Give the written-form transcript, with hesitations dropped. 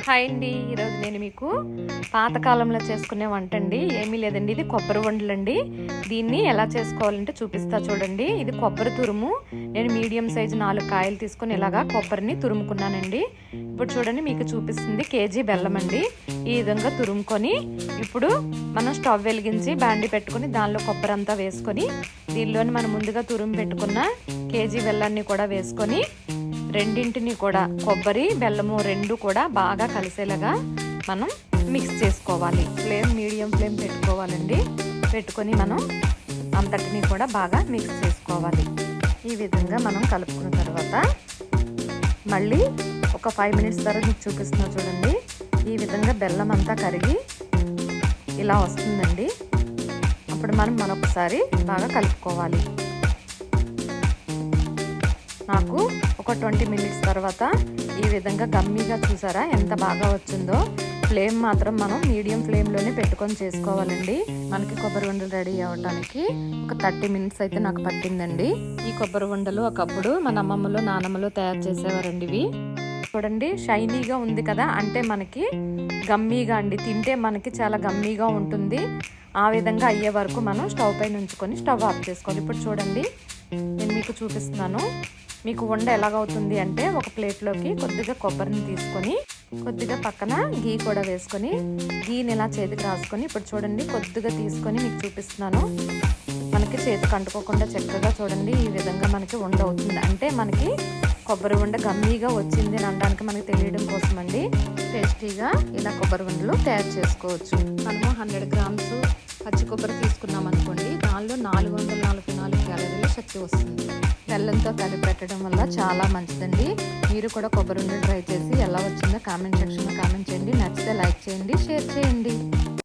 Hi అండి. ఈరోజు నేను మీకు పాతకాలంలో చేసుకునే వంట అండి. ఏమీ లేదండి, ఇది కొబ్బరి వండలండి. దీన్ని ఎలా చేసుకోవాలంటే చూపిస్తా చూడండి. ఇది కొబ్బరి తురుము. నేను మీడియం సైజు 4 కాయలు తీసుకొని ఇలాగా కొబ్బరిని తురుముకున్నానండి. ఇప్పుడు చూడండి, మీకు చూపిస్తుంది కేజీ బెల్లం అండి. ఈ విధంగా తురుముకొని ఇప్పుడు మనం స్టవ్ వెలిగించి బాండి పెట్టుకొని దానిలో కొబ్బరి అంతా వేసుకొని దీనిలోని మనం ముందుగా తురుము పెట్టుకున్న కేజీ బెల్లాన్ని కూడా వేసుకొని రెండింటిని కూడా కొబ్బరి బెల్లము రెండు కూడా బాగా కలిసేలాగా మనం మిక్స్ చేసుకోవాలి. మీడియం ఫ్లేమ్ పెట్టుకోవాలండి. పెట్టుకొని మనం అంతటిని కూడా బాగా మిక్స్ చేసుకోవాలి. ఈ విధంగా మనం కలుపుకున్న తర్వాత మళ్ళీ ఒక 5 మినిట్స్ తర్వాత మీకు చూపిస్తున్నా చూడండి. ఈ విధంగా బెల్లం అంతా కరిగి ఇలా వస్తుందండి. అప్పుడు మనం మరొకసారి బాగా కలుపుకోవాలి. నాకు ఒక 20 మినిట్స్ తర్వాత ఈ విధంగా గమ్మీగా చూసారా ఎంత బాగా వచ్చిందో. ఫ్లేమ్ మాత్రం మనం మీడియం ఫ్లేమ్లోనే పెట్టుకొని చేసుకోవాలండి. మనకి కొబ్బరి ఉండలు రెడీ అవ్వడానికి ఒక 30 మినిట్స్ అయితే నాకు పట్టిందండి. ఈ కొబ్బరి ఉండలు ఒకప్పుడు మన అమ్మమ్మలో నానమ్మలో తయారు చేసేవారండి. ఇవి చూడండి, షైనీగా ఉంది కదా, అంటే మనకి గమ్మీగా అండి. తింటే మనకి చాలా గమ్మీగా ఉంటుంది. ఆ విధంగా అయ్యే వరకు మనం స్టవ్ పైన ఉంచుకొని స్టవ్ ఆఫ్ చేసుకోవాలి. ఇప్పుడు చూడండి, నేను మీకు చూపిస్తున్నాను. మీకు వండ ఎలాగవుతుంది అంటే, ఒక ప్లేట్లోకి కొద్దిగా కొబ్బరిని తీసుకొని కొద్దిగా పక్కన గీ కూడా వేసుకొని గీని ఇలా చేతికి రాసుకొని ఇప్పుడు చూడండి కొద్దిగా తీసుకొని మీకు చూపిస్తున్నాను. మనకి చేతికి అంటుకోకుండా చక్కగా చూడండి ఈ విధంగా మనకి వండ అవుతుంది. అంటే మనకి కొబ్బరి వండ గమ్మీగా వచ్చింది అని అనడానికి మనకి తెలియడం కోసం అండి. టేస్టీగా ఇలా కొబ్బరి వండలు తయారు చేసుకోవచ్చు. మనము 100 గ్రామ్స్ పచ్చి కొబ్బరి తీసుకున్నాం అనుకోండి, దానిలో 444 క్యాలరీల శక్తి వస్తుంది. బెల్లంతో కలిపి పెట్టడం వల్ల చాలా మంచిదండి. మీరు కూడా కొబ్బరి ఉండలు ట్రై చేసి ఎలా వచ్చిందో కామెంట్ సెక్షన్లో కామెంట్ చేయండి. నచ్చితే లైక్ చేయండి, షేర్ చేయండి.